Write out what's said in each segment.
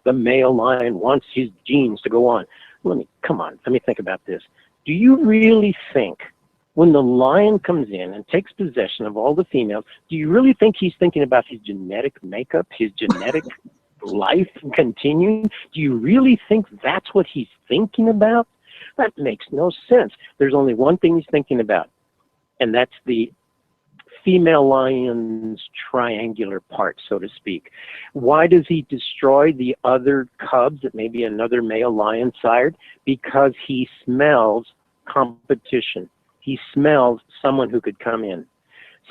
the male lion wants his genes to go on. Come on, let me think about this. Do you really think when the lion comes in and takes possession of all the females, do you really think he's thinking about his genetic makeup, his genetic life continuing? Do you really think that's what he's thinking about? That makes no sense. There's only one thing he's thinking about, and that's the female lion's triangular part, so to speak. Why does he destroy the other cubs that maybe another male lion sired? Because he smells competition. He smells someone who could come in.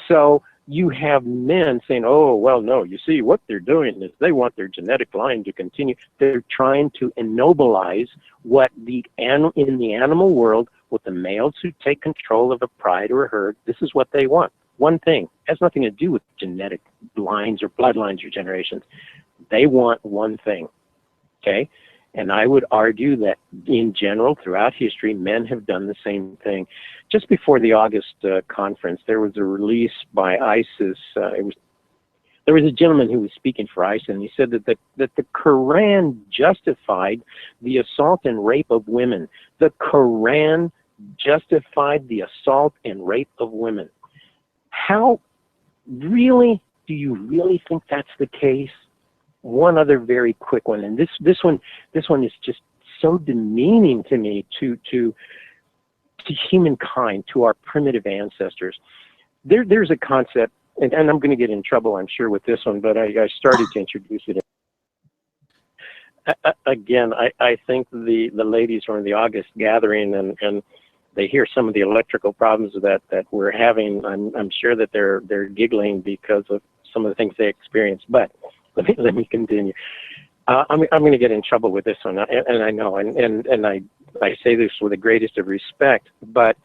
So you have men saying, oh, well, no, you see, what they're doing is they want their genetic line to continue. They're trying to ennobilize what in the animal world, with the males who take control of a pride or a herd, this is what they want. One thing. It has nothing to do with genetic lines or bloodlines or generations. They want one thing, okay? And I would argue that in general, throughout history, men have done the same thing. Just before the August conference, there was a release by ISIS. There was a gentleman who was speaking for ISIS, and he said that the Quran justified the assault and rape of women. The Quran justified the assault and rape of women. How really, do you really think that's the case? One other very quick one, and this one is just so demeaning to me, to humankind, to our primitive ancestors. There's a concept, and I'm going to get in trouble, I'm sure, with this one, but I started to introduce it. Again, I think the ladies from the August gathering and they hear some of the electrical problems that we're having. I'm sure that they're giggling because of some of the things they experienced. But let me continue. I'm going to get in trouble with this one, and I know, and I say this with the greatest of respect. But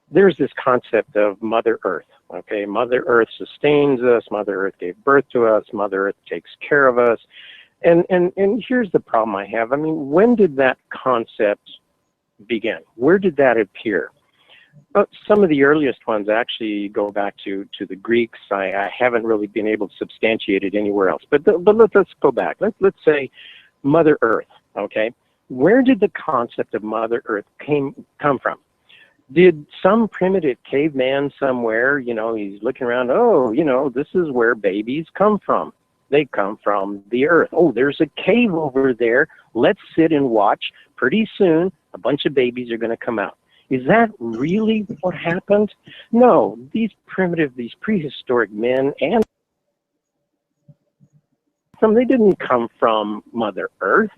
there's this concept of Mother Earth. Okay, Mother Earth sustains us. Mother Earth gave birth to us. Mother Earth takes care of us. And here's the problem I have. I mean, when did that concept begin? Where did that appear? Some of the earliest ones actually go back to the Greeks. I haven't really been able to substantiate it anywhere else. But let's go back. Let's say Mother Earth. Okay, where did the concept of Mother Earth come from? Did some primitive caveman somewhere, he's looking around, oh, this is where babies come from. They come from the earth. Oh, there's a cave over there. Let's sit and watch. Pretty soon, a bunch of babies are going to come out. Is that really what happened? No, these prehistoric men, and they didn't come from Mother Earth.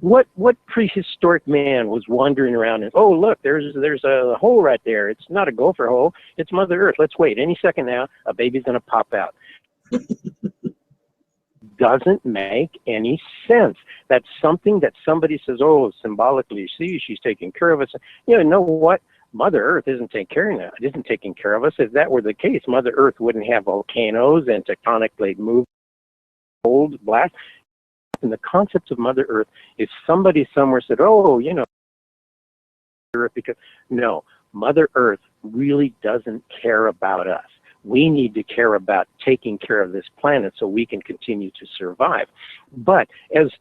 What prehistoric man was wandering around and, oh, look, there's a hole right there. It's not a gopher hole. It's Mother Earth. Let's wait. Any second now, a baby's going to pop out. Doesn't make any sense. That's something that somebody says, oh, symbolically, see, she's taking care of us. You know what? Mother Earth isn't taking care of us. If that were the case, Mother Earth wouldn't have volcanoes and tectonic plate movement, cold, blast. And the concept of Mother Earth is somebody somewhere said, oh, Earth, because no, Mother Earth really doesn't care about us. We need to care about taking care of this planet so we can continue to survive. But as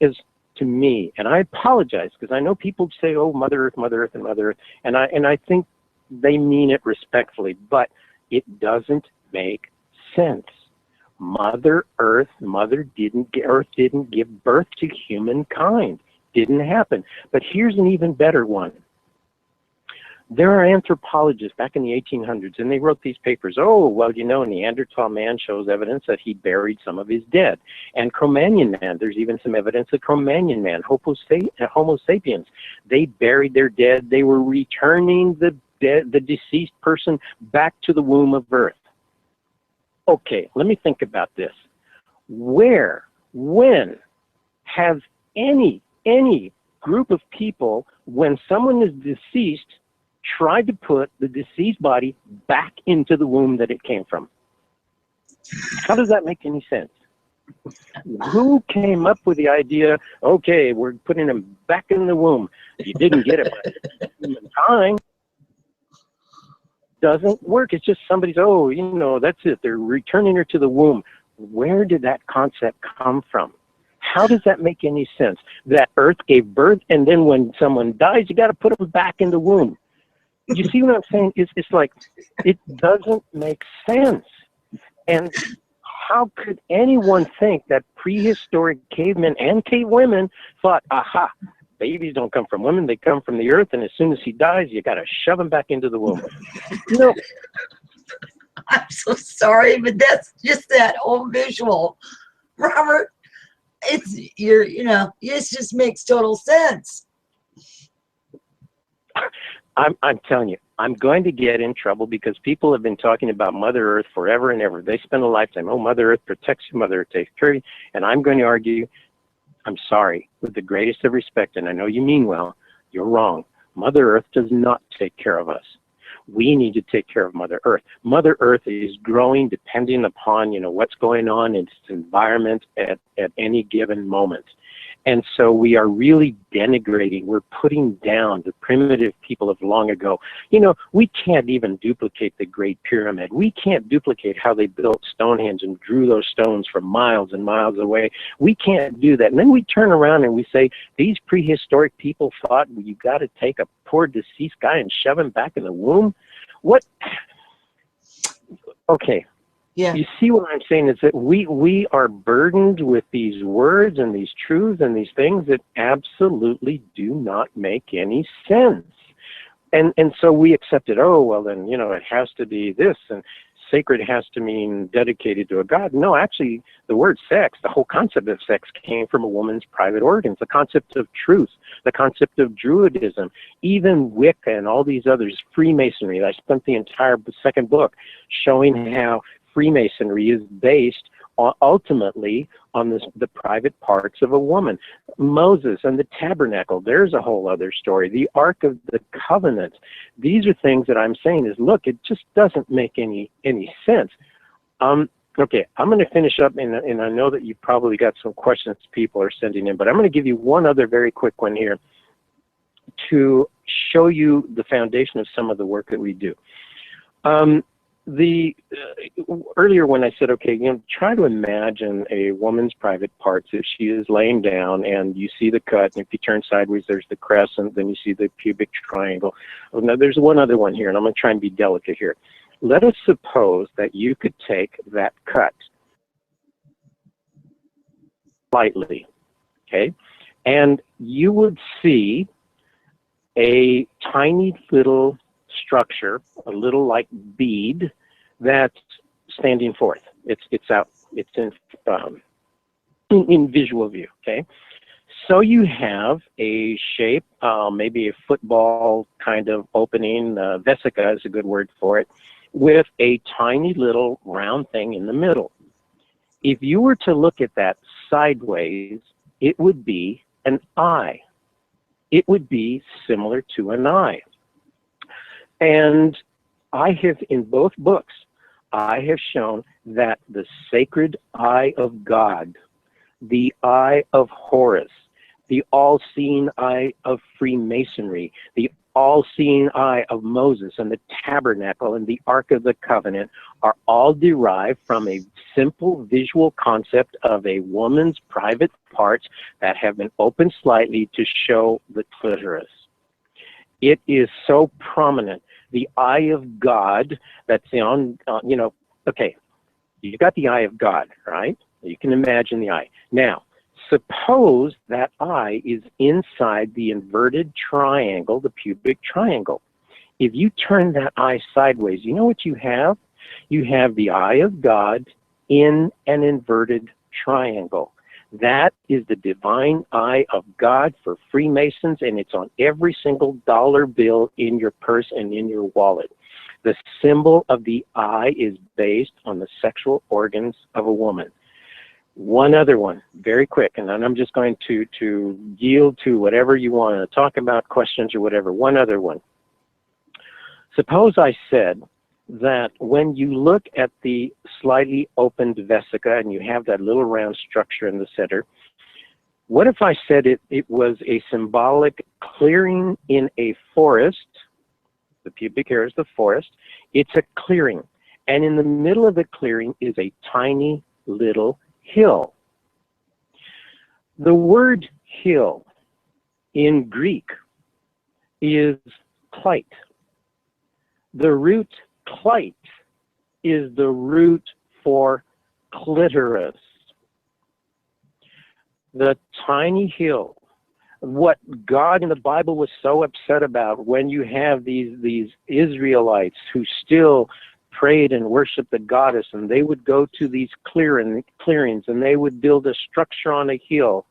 to me, and I apologize because I know people say, oh, Mother Earth, Mother Earth, and Mother Earth, and I think they mean it respectfully, but it doesn't make sense. Mother Earth didn't give birth to humankind. Didn't happen. But here's an even better one. There are anthropologists back in the 1800s, and they wrote these papers. Oh, well, Neanderthal man shows evidence that he buried some of his dead. And Cro-Magnon man, there's even some evidence that Cro-Magnon man, Homo sapiens, they buried their dead. They were returning the deceased person back to the womb of Earth. Okay, let me think about this. When has any group of people, when someone is deceased, tried to put the deceased body back into the womb that it came from? How does that make any sense? Who came up with the idea, okay, we're putting them back in the womb? You didn't get it by human time. Doesn't work. It's just somebody's, that's it. They're returning her to the womb. Where did that concept come from? How does that make any sense? That earth gave birth, and then when someone dies, you got to put them back in the womb. You see what I'm saying? It's like, it doesn't make sense. And how could anyone think that prehistoric cavemen and cave women thought, aha, babies don't come from women, they come from the earth, and as soon as he dies, you got to shove him back into the womb. No. I'm so sorry, but that's just that old visual, Robert. It just makes total sense. I'm telling you, I'm going to get in trouble because people have been talking about Mother Earth forever and ever. They spend a lifetime, oh, Mother Earth protects you, Mother Earth takes care of you. And I'm going to argue, I'm sorry, with the greatest of respect, and I know you mean well, you're wrong. Mother Earth does not take care of us. We need to take care of Mother Earth. Mother Earth is growing depending upon, what's going on in its environment at any given moment. And so we are really denigrating, we're putting down the primitive people of long ago. We can't even duplicate the Great Pyramid. We can't duplicate how they built Stonehenge and drew those stones from miles and miles away. We can't do that. And then we turn around and we say, these prehistoric people thought you got to take a poor deceased guy and shove him back in the womb? What? Okay. Yeah. You see what I'm saying is that we are burdened with these words and these truths and these things that absolutely do not make any sense. And so we accept it. Oh, well then, it has to be this, and sacred has to mean dedicated to a god. No, actually, the word sex, the whole concept of sex came from a woman's private organs. The concept of truth, the concept of Druidism, even Wicca and all these others, Freemasonry. I spent the entire second book showing how Freemasonry is based ultimately on the private parts of a woman. Moses and the tabernacle, there's a whole other story. The Ark of the Covenant. These are things that I'm saying is, look, it just doesn't make any sense. Okay, I'm going to finish up, and I know that you've probably got some questions people are sending in, but I'm going to give you one other very quick one here to show you the foundation of some of the work that we do. Earlier when I said, okay, try to imagine a woman's private parts. If she is laying down and you see the cut, and if you turn sideways, there's the crescent, then you see the pubic triangle. Oh, now there's one other one here, and I'm going to try and be delicate here. Let us suppose that you could take that cut slightly, okay, and you would see a tiny little structure, a little like bead that's standing forth. It's out. It's in visual view. Okay, so you have a shape, maybe a football kind of opening. Vesica is a good word for it, with a tiny little round thing in the middle. If you were to look at that sideways, it would be an eye. It would be similar to an eye. And I have, in both books, I have shown that the sacred eye of God, the eye of Horus, the all-seeing eye of Freemasonry, the all-seeing eye of Moses, and the tabernacle and the Ark of the Covenant are all derived from a simple visual concept of a woman's private parts that have been opened slightly to show the clitoris. It is so prominent. The eye of God that's on, okay, you've got the eye of God, right? You can imagine the eye. Now, suppose that eye is inside the inverted triangle, the pubic triangle. If you turn that eye sideways, you know what you have? You have the eye of God in an inverted triangle. That is the divine eye of God for Freemasons, and it's on every single dollar bill in your purse and in your wallet. The symbol of the eye is based on the sexual organs of a woman. One other one, very quick, and then I'm just going to yield to whatever you want to talk about, questions or whatever. One other one. Suppose I said that when you look at the slightly opened vesica and you have that little round structure in the center, what if I said it was a symbolic clearing in a forest? The pubic hair is the forest. It's a clearing. And in the middle of the clearing is a tiny little hill. The word hill in Greek is klite. The root klite is the root for clitoris. The tiny hill. What God in the Bible was so upset about when you have these Israelites who still prayed and worshiped the goddess, and they would go to these clearings and they would build a structure on a hill.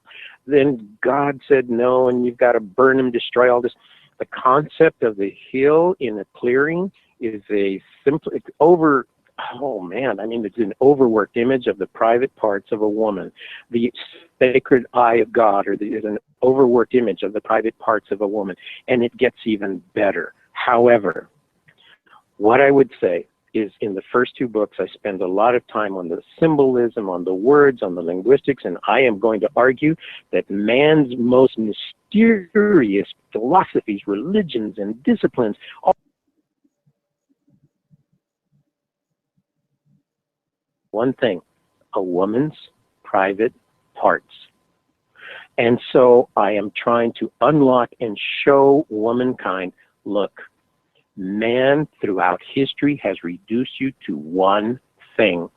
Then God said no, and you've got to burn them, destroy all this. The concept of the hill in a clearing is a simple, it's an overworked image of the private parts of a woman. The sacred eye of God is an overworked image of the private parts of a woman, and it gets even better. However, what I would say is in the first two books, I spend a lot of time on the symbolism, on the words, on the linguistics, and I am going to argue that man's most mysterious philosophies, religions, and disciplines one thing, a woman's private parts. And so I am trying to unlock and show womankind, look, man throughout history has reduced you to one thing.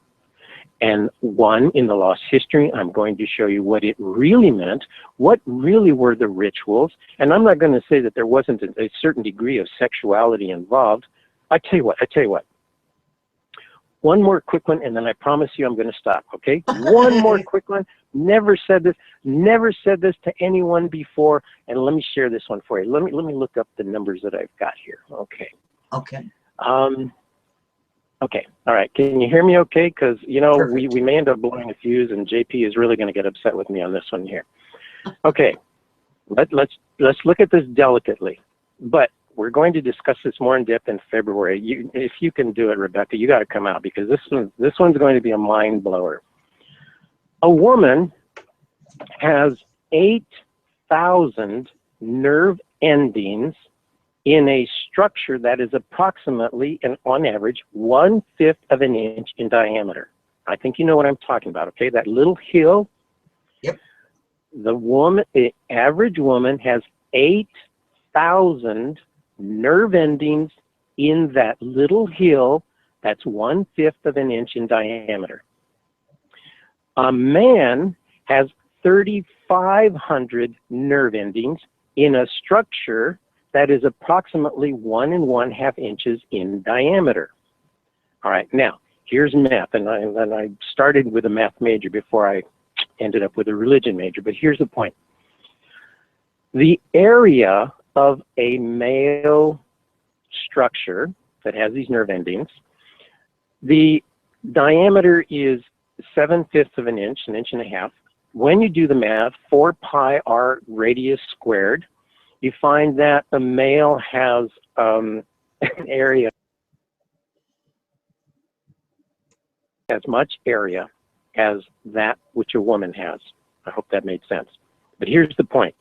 And one, in the lost history, I'm going to show you what it really meant, what really were the rituals. And I'm not going to say that there wasn't a certain degree of sexuality involved. I tell you what. One more quick one, and then I promise you I'm going to stop, okay? One more quick one. Never said this to anyone before, and let me share this one for you. Let me look up the numbers that I've got here. Okay. Okay. Okay. All right. Can you hear me okay? Because, Perfect. we may end up blowing a fuse, and JP is really going to get upset with me on this one here. Okay. Let's look at this delicately. But we're going to discuss this more in depth in February. If you can do it, Rebecca, you got to come out, because this one's going to be a mind blower. A woman has 8,000 nerve endings in a structure that is approximately, and on average, 1/5 of an inch in diameter. I think you know what I'm talking about, okay? That little hill. Yep. The average woman has 8,000 nerve endings in that little hill that's 1/5 of an inch in diameter. A man has 3,500 nerve endings in a structure that is approximately 1 1/2 inches in diameter. All right, now here's math, and I started with a math major before I ended up with a religion major, but here's the point. The area of a male structure that has these nerve endings, the diameter is 7/5 of an inch, 1.5 inches. When you do the math, 4 pi r radius squared, you find that a male has an area, as much area as that which a woman has. I hope that made sense. But here's the point.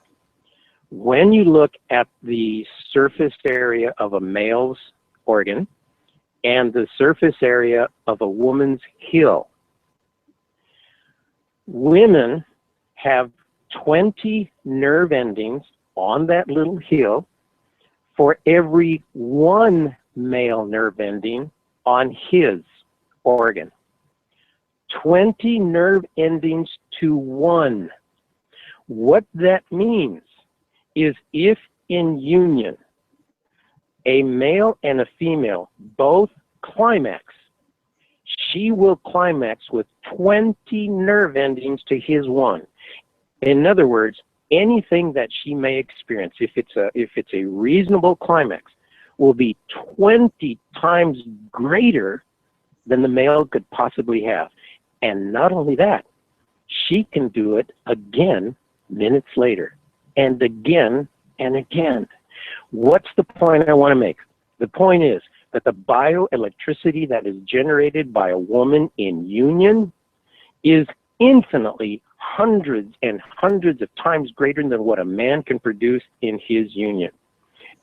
When you look at the surface area of a male's organ and the surface area of a woman's hill, women have 20 nerve endings on that little hill for every 1 male nerve ending on his organ. 20 nerve endings to 1. What that means is if in union a male and a female both climax, she will climax with 20 nerve endings to his 1. In other words, anything that she may experience, if it's a reasonable climax, will be 20 times greater than the male could possibly have. And not only that, she can do it again minutes later, and again and again. What's the point I want to make? The point is that the bioelectricity that is generated by a woman in union is infinitely hundreds and hundreds of times greater than what a man can produce in his union.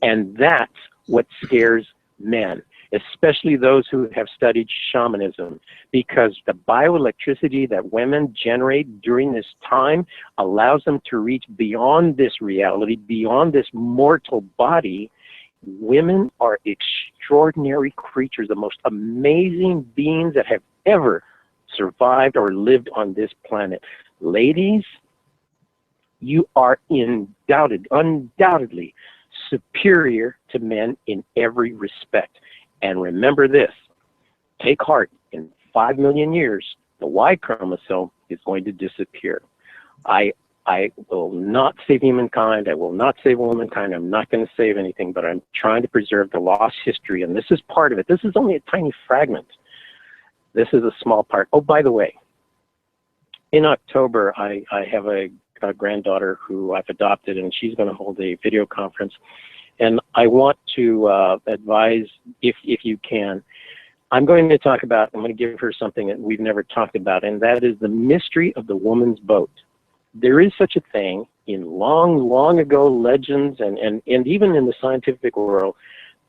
And that's what scares men. especially those who have studied shamanism, because the bioelectricity that women generate during this time allows them to reach beyond this reality, beyond this mortal body. Women are extraordinary creatures, the most amazing beings that have ever survived or lived on this planet. Ladies, you are undoubtedly superior to men in every respect. And remember this, take heart, in 5 million years, the Y chromosome is going to disappear. I will not save humankind. I will not save womankind. I'm not going to save anything, but I'm trying to preserve the lost history, and this is part of it. This is only a tiny fragment. This is a small part. Oh, by the way, in October, I have a granddaughter who I've adopted, and she's going to hold a video conference. And I want to advise, if you can, I'm going to give her something that we've never talked about, and that is the mystery of the woman's boat. There is such a thing in long ago legends and even in the scientific world.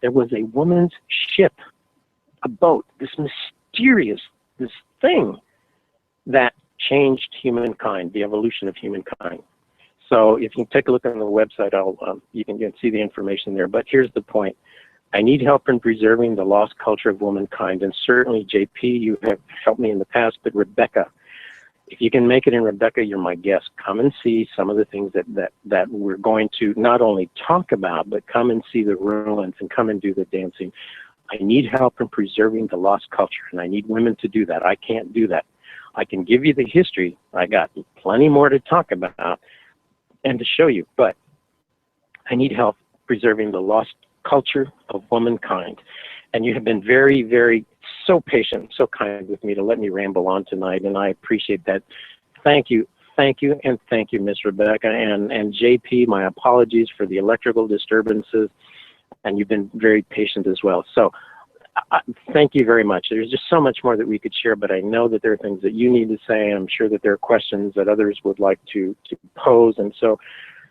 There was a woman's ship, a boat, this thing that changed humankind, the evolution of humankind. So if you take a look on the website, you can see the information there. But here's the point. I need help in preserving the lost culture of womankind. And certainly, JP, you have helped me in the past, but Rebecca, if you can make it in, Rebecca, you're my guest. Come and see some of the things that we're going to not only talk about, but come and see the ruins and come and do the dancing. I need help in preserving the lost culture, and I need women to do that. I can't do that. I can give you the history. I got plenty more to talk about and to show you, but I need help preserving the lost culture of womankind. And you have been very, very, so patient, so kind with me to let me ramble on tonight, and I appreciate that. Thank you, and thank you, Miss Rebecca. And JP, my apologies for the electrical disturbances, and you've been very patient as well. So thank you very much. There's just so much more that we could share, but I know that there are things that you need to say, and I'm sure that there are questions that others would like to pose. And so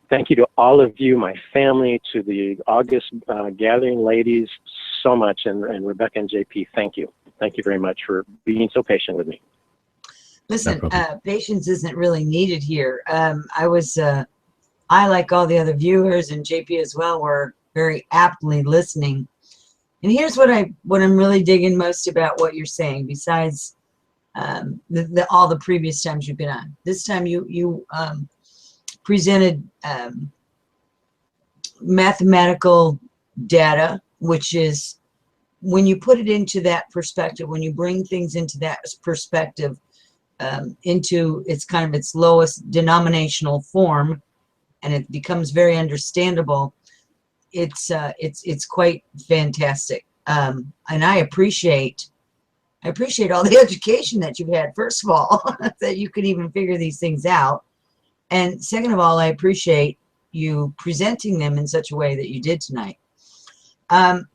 thank you to all of you, my family, to the August gathering ladies, so much. And Rebecca and JP, thank you. Thank you very much for being so patient with me. Listen, patience isn't really needed here. I, like all the other viewers, and JP as well, were very aptly listening. And here's what I'm really digging most about what you're saying, besides all the previous times you've been on. This time you presented mathematical data, which is, when you put it into that perspective, when you bring things into that perspective, into its lowest denominational form, and it becomes very understandable, it's quite fantastic. And I appreciate all the education that you've had, first of all, that you can even figure these things out. And second of all, I appreciate you presenting them in such a way that you did tonight. And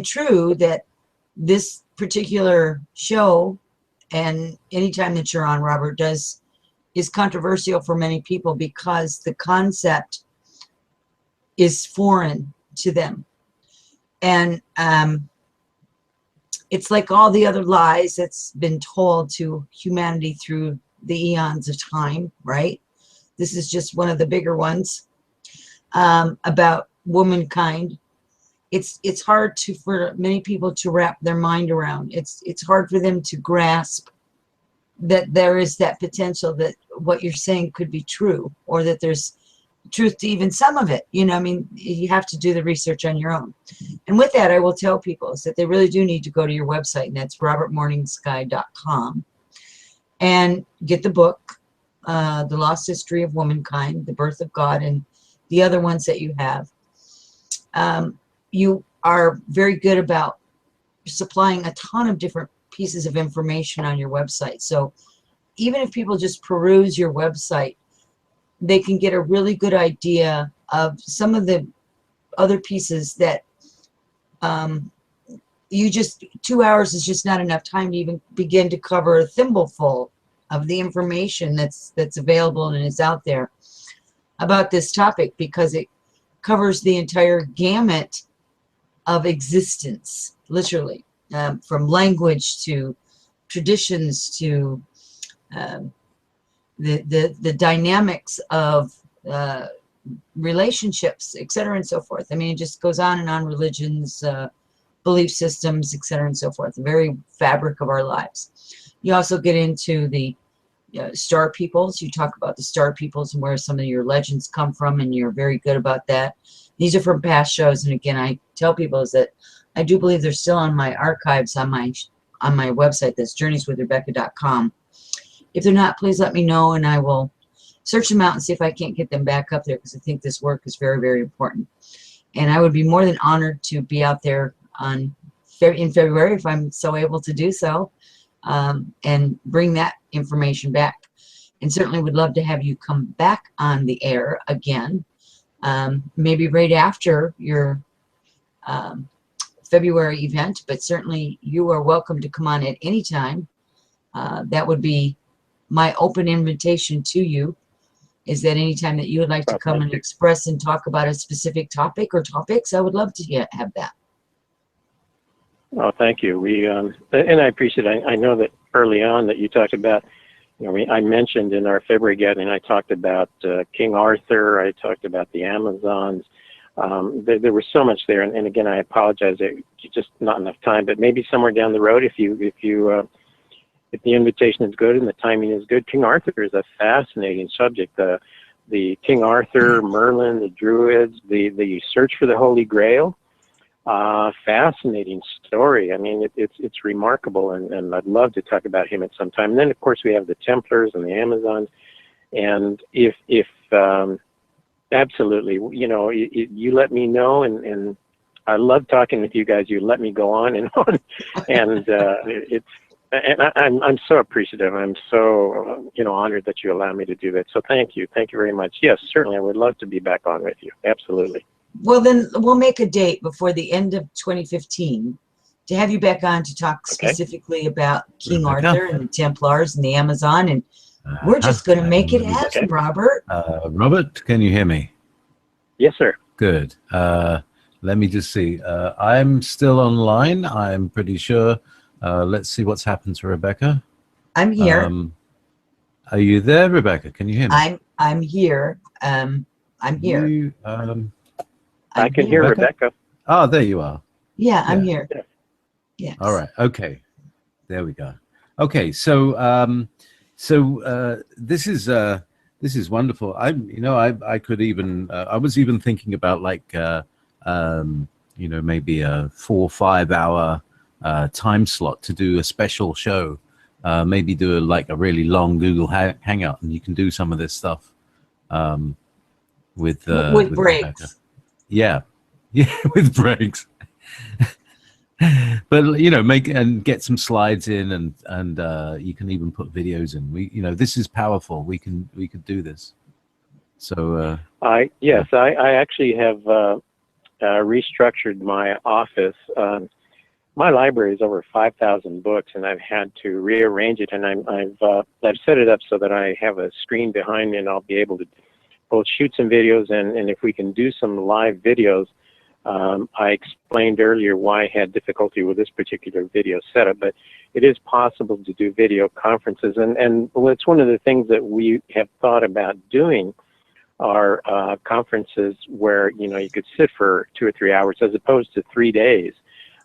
true that this particular show, and anytime that you're on, Robert, is controversial for many people because the concept is foreign to them. And it's like all the other lies that's been told to humanity through the eons of time, right? This is just one of the bigger ones about womankind. It's hard for many people to wrap their mind around. It's hard for them to grasp that there is that potential that what you're saying could be true, or that there's truth to even some of it. You know, I mean, you have to do the research on your own. And with that, I will tell people is that they really do need to go to your website, and that's robertmorningsky.com, and get the book, The Lost History of Womankind, The Birth of God, and the other ones that you have. You are very good about supplying a ton of different pieces of information on your website. So even if people just peruse your website, they can get a really good idea of some of the other pieces that 2 hours is just not enough time to even begin to cover a thimbleful of the information that's available and is out there about this topic, because it covers the entire gamut of existence, literally, from language to traditions to the dynamics of relationships, etc., and so forth. I mean, it just goes on and on. Religions, belief systems, etc., and so forth. The very fabric of our lives. You also get into the star peoples. You talk about the star peoples and where some of your legends come from, and you're very good about that. These are from past shows, and again, I tell people is that I do believe they're still on my archives on my website. That's journeyswithrebecca.com. If they're not, please let me know, and I will search them out and see if I can't get them back up there, because I think this work is very, very important. And I would be more than honored to be out there in February if I'm so able to do so, and bring that information back. And certainly would love to have you come back on the air again, maybe right after your February event, but certainly you are welcome to come on at any time. That would be my open invitation to you, is that anytime that you would like to come and express and talk about a specific topic or topics, I would love to have that. Oh, thank you. We and I appreciate it. I know that early on that you talked about, I mentioned in our February gathering, I talked about King Arthur. I talked about the Amazons. There was so much there, and again, I apologize. It's just not enough time. But maybe somewhere down the road, if the invitation is good and the timing is good, King Arthur is a fascinating subject. The King Arthur, Merlin, the Druids, the search for the Holy Grail. Fascinating story. I mean, it's remarkable, and I'd love to talk about him at some time. And then, of course, we have the Templars and the Amazons. And if absolutely, you let me know, and I love talking with you guys. You let me go on and on, and I'm so appreciative. I'm so honored that you allow me to do that. So thank you very much. Yes, certainly, I would love to be back on with you. Absolutely. Well, then we'll make a date before the end of 2015 to have you back on to talk specifically about King Arthur and the Templars and the Amazon, and we're just going to make it happen, Robert. Robert, can you hear me? Yes, sir. Good. Let me just see. I'm still online, I'm pretty sure. Let's see what's happened to Rebecca. I'm here. Are you there, Rebecca? Can you hear me? I'm here. I'm here. I can hear Rebecca. Oh, there you are. Yeah, I'm here. Yeah. Yes. All right. Okay. There we go. Okay. So, this is wonderful. I could even, I was even thinking about maybe a 4 or 5 hour time slot to do a special show. Maybe do a really long Google Hangout, and you can do some of this stuff with breaks. Rebecca. Yeah, with breaks. But make and get some slides in, and you can even put videos in. This is powerful. We could do this. So I actually have restructured my office. My library is over 5,000 books, and I've had to rearrange it. And I've set it up so that I have a screen behind me, and I'll be able to both shoot some videos, and if we can do some live videos. I explained earlier why I had difficulty with this particular video setup, but it is possible to do video conferences, and it's one of the things that we have thought about doing are conferences where you could sit for 2 or 3 hours as opposed to 3 days.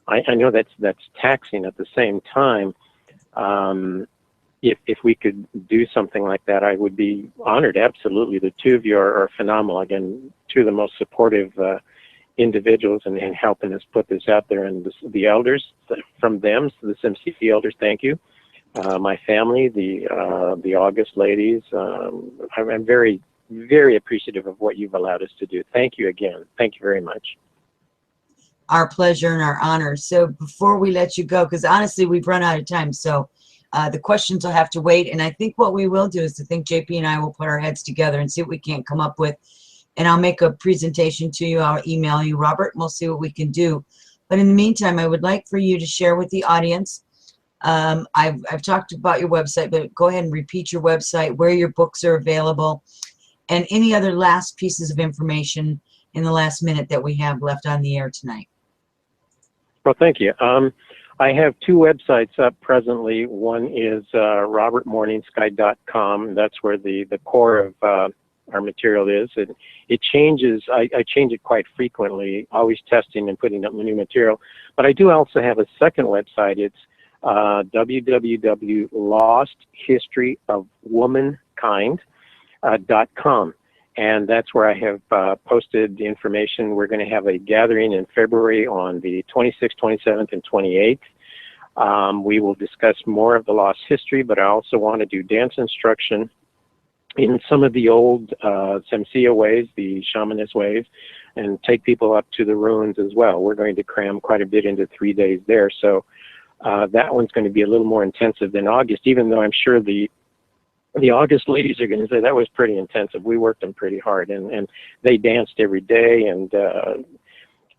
I know that's taxing at the same time. If we could do something like that, I would be honored. Absolutely. The two of you are phenomenal. Again, two of the most supportive individuals in helping us put this out there. And the elders, from them, so the SimCC elders, thank you. My family, the August ladies, I'm very, very appreciative of what you've allowed us to do. Thank you again. Thank you very much. Our pleasure and our honor. So before we let you go, because honestly, we've run out of time, so the questions will have to wait. And I think what we will do is JP and I will put our heads together and see what we can come up with. And I'll make a presentation to you. I'll email you, Robert, and we'll see what we can do. But in the meantime, I would like for you to share with the audience. I've talked about your website, but go ahead and repeat your website, where your books are available, and any other last pieces of information in the last minute that we have left on the air tonight. Well, thank you. I have two websites up presently. One is robertmorningsky.com. That's where the core of our material is. It changes. I change it quite frequently, always testing and putting up new material. But I do also have a second website. It's www.losthistoryofwomankind.com. And that's where I have posted the information. We're going to have a gathering in February on the 26th, 27th, and 28th. We will discuss more of the lost history, but I also want to do dance instruction in some of the old Semsia ways, the shamanist ways, and take people up to the ruins as well. We're going to cram quite a bit into 3 days there. So that one's going to be a little more intensive than August, even though I'm sure the August ladies are going to say that was pretty intensive. We worked them pretty hard, and they danced every day. And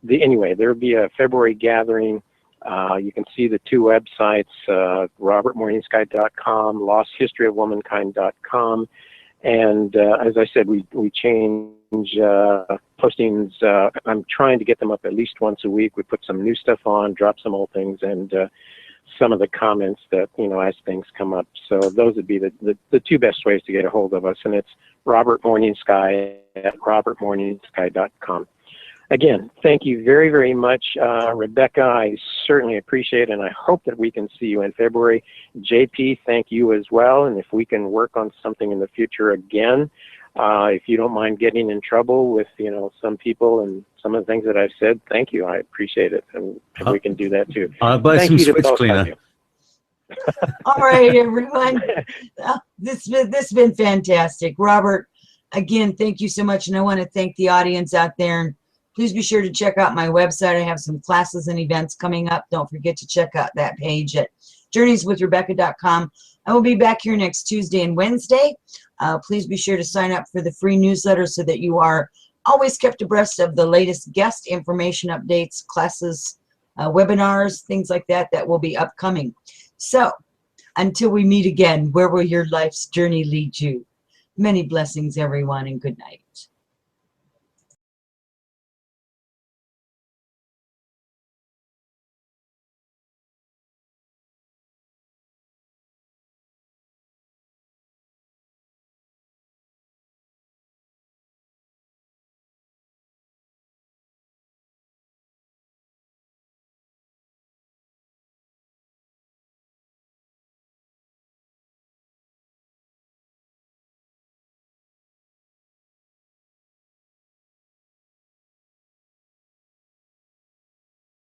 anyway, there'll be a February gathering. You can see the two websites, robertmorningsky.com, losthistoryofwomankind.com. And as I said, we change postings. I'm trying to get them up at least once a week. We put some new stuff on, drop some old things, and some of the comments that, as things come up. So those would be the two best ways to get a hold of us. And it's Robert Morningsky at robertmorningsky.com. Again, thank you very, very much, Rebecca. I certainly appreciate it, and I hope that we can see you in February. JP, thank you as well, and if we can work on something in the future again, if you don't mind getting in trouble with, some people and some of the things that I've said, thank you. I appreciate it, and we can do that too. I'll buy thank some you to switch both cleaner. of you. All right, everyone. This has been fantastic. Robert, again, thank you so much, and I want to thank the audience out there. And please be sure to check out my website. I have some classes and events coming up. Don't forget to check out that page at journeyswithrebecca.com. I will be back here next Tuesday and Wednesday. Please be sure to sign up for the free newsletter so that you are always kept abreast of the latest guest information updates, classes, webinars, things like that will be upcoming. So until we meet again, where will your life's journey lead you? Many blessings, everyone, and good night.